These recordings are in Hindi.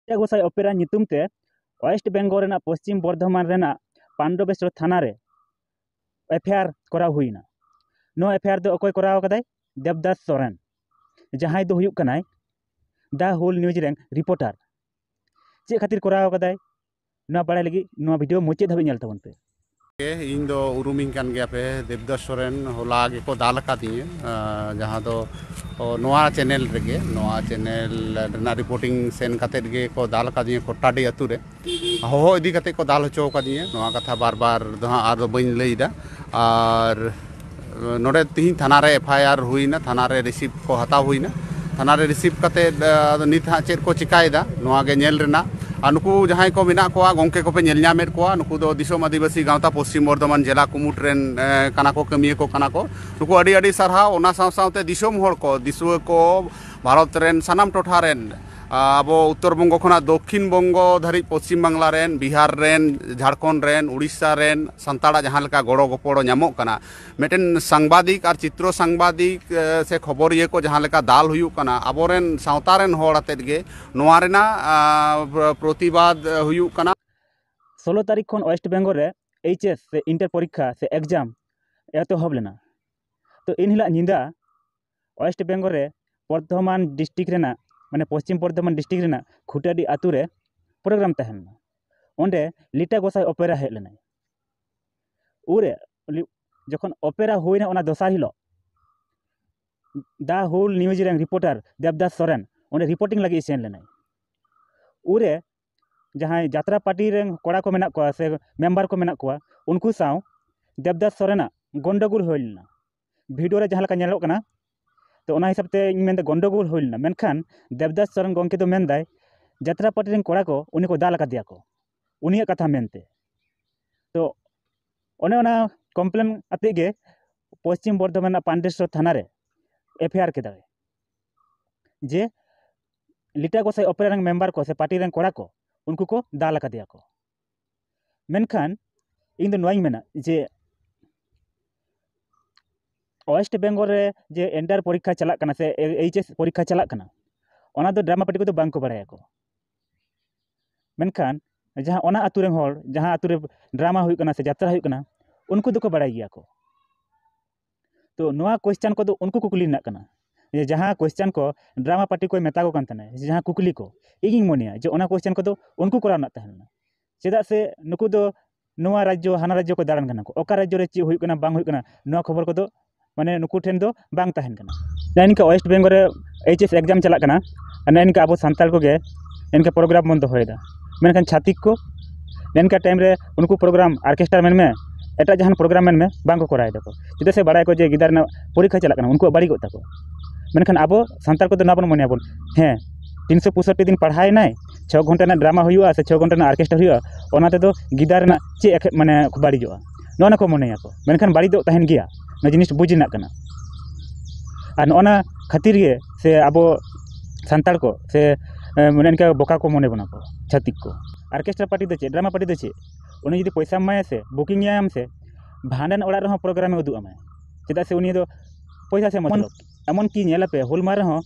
गोसाई ओपेरा नितुमते वेस्ट बेंगल रेना पश्चिम बर्धमान रेना पांडवेश्वर थाना रे एफआईआर करा हुईना। नो एफआईआर दो अकोय कराव कदाय देवदास सोरेन जहां दो हुयुक कनाय द होल न्यूज रेंग रिपोर्टर चे खातिर कराव कदाय ना बाड़ाय लगी नो वीडियो मुचे धाबी नेल तबन पे इन दो उरुमिंग कान गया पे देवदास सोरेन होला गे को दाल का दिए जहां दो नोआ चैनल रेगे नोआ चैनल रेना रिपोर्टिंग सेन काते गे को दाल का दिए कोटाडी अतु रे हो इदी काते को दाल होचो का दिए नोआ कथा बार बार दो आर बइन लईदा और नोडे तिहिं थाना रे एफआईआर हुईना थाना रे रिसीव को हता हुईना थाना रे रिसीव काते नित हा चेक को चिकायदा नोआ गे नेल रेना नुकू जहां को मेना को गोंके को पे नेलनामेद को नुकू दो दिसोम आदिवासी गांवता पश्चिम बर्धमान जिला कुमुट रेन काना को कमिए को काना को नुकू अडी अडी सरहा ओना साव सावते दिसोम होड़ को दिसुआ को भारत रेन सानाम टोठा रेन अब उत्तर बंगो खना दक्षिण बंगो धारी पश्चिम बांगला रेन बिहार रेन झारखंड रेन उड़ीसा रेन संताड़ा जहां लेका गड़ो गपड़ो न्यामोग कना मेटेन सांबादिक और चित्रो सांबादिक से खबरिया को जहां लेका दाल हुयुक कना अबोरेन सावता रेन होड़ आतेद गे नोआ रेना प्रतिवाद हुयुक कना। 16 तारीख खन वेस्ट बेंगल रे एचएस से इंटर परीक्षा से एग्जाम एतहब लेना। तो इन हिला निंदा वेस्ट बेंगल रे बर्धमान डिस्ट्रिक्ट रेना माने पश्चिम बर्धमान डिस्ट्रिक्ट रेना खुटाडी आतु रे प्रोग्राम तहन ओंडे लिटा गोसाई ओपेरा हेज लेना। उरे जखन ओपेरा होइना ओना दोसार हिलो द होल न्यूज रेंग रिपोर्टर देवदास सोरेन ओंडे रिपोर्टिंग लगी सेन लेना। उरे जहां यात्रा पार्टी रें कोड़ा को मेना को से मेंबर को मेना को उनको साव देवदास सोरेना गंडगोल होइलना वीडियो रे जहां लका नेलोक कना। तो ओना हिसाब ते इन मेन गंडगोल होइलना मेनखान देवदास सोरेन गोंके दो मेनदाय यात्रा पार्टी रें कोड़ा को उनी को दाल का दिया को उनिया कथा मेनते। तो ओने ओना कम्प्लेन आते गे पश्चिम बर्धमान पांडेश्वर थाना रे एफआईआर के दाए जे लिटा गोसाई ओपेरा रें मेंबर को से पार्टी रें कोड़ा को उनको को दाल का दिया को। मेनखान इन दो नोइंग मेना जे वेस्ट बेंगल रे जे एंटर परीक्षा चला कना से एचएस परीक्षा चला कना ओना दो ड्रामा पार्टी को तो बांग को बड़ाया को। मेनखान जहां ओना आतु रे होड़ जहां आतु रे ड्रामा हुई कना से यात्रा हुई कना उनको दो को बड़ाई गया को। तो नोआ क्वेश्चन को दो उनको कुकुली ना कना जे जहां क्वेश्चन को ड्रामा पार्टी को मेता को कान तने जहां कुकुली को इगिंग मोनिया जे ओना क्वेश्चन को दो उनको कोरा ना तहना चेदा से नुकु दो नोआ राज्य हाना राज्य को दारान कना को ओका राज्य रे ची हुई कना बांग हुई कना नोआ खबर को दो माने नुकु ठेन दो बांग तहन कना। इनका वेस्ट बेंगल रे एचएस एग्जाम चला कना और इनका अब सांताल को गे इनका प्रोग्राम बंद होएदा मेनखान छातिक को इनका टाइम रे उनको प्रोग्राम ऑर्केस्ट्रा मेन में एटा जहां प्रोग्राम मेन में बांग को कराय दको चेदा से बड़ाय को जे गिदार ना परीक्षा चला कना उनको बड़ी गोता को। मेनखान अब सांताल को तो ना बन मनिया बन हे 365 दिन पढ़ाई नाय 6 घंटा ना ड्रामा हुआ से 6 घंटा ना ऑर्केस्ट्रा हुआ ओना ते दो गिदार ना चे माने बाड़ी जोआ नोना को मनेया को मेनखान बाड़ी दो तहन गिया ना जिनिस बुझिना कना। और नोना खातिर गे से अब सांताल को से माने इनका बोका को मने बना को छातिक को ऑर्केस्ट्रा पार्टी दे चे ड्रामा पार्टी दे चे उनी यदि पैसा माया से बुकिंग याम से भांडन ओड़ा रहो प्रोग्राम में उदु अमाय चेदा से उनी दो पैसा से मतलब एमन की नेला पे हुल मारे हो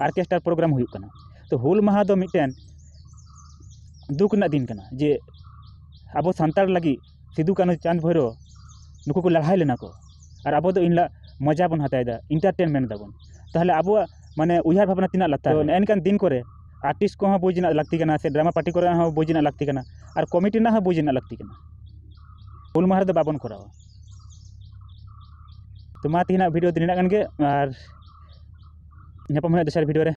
ऑर्केस्ट्रा प्रोग्राम हुई कना। तो हुल माहा दो मिटेन दुख ना दिन कना जे अब सांताल लगी सिदु कानु चांद भैरो नुकु को लड़ाई लेना को और अब दो इनला मजा बन हतायदा इंटरटेनमेंट दाबन ताहले अब माने उयार भावना तिना लगता है एनकान दिन करे आर्टिस्ट को हाँ बुझना लगती कना से ड्रामा पार्टी को हाँ बुझना लगती कना और कमिटी ना हाँ बुझना लगती कना हुल माहा दो बाबन करावा। तो मा तिना वीडियो दिना गन गे और ᱧᱟᱯᱟᱢ ᱦᱩᱭᱩᱜᱼᱟ ᱫᱚᱥᱟᱨ ᱵᱷᱤᱰᱤᱭᱳ ᱨᱮ।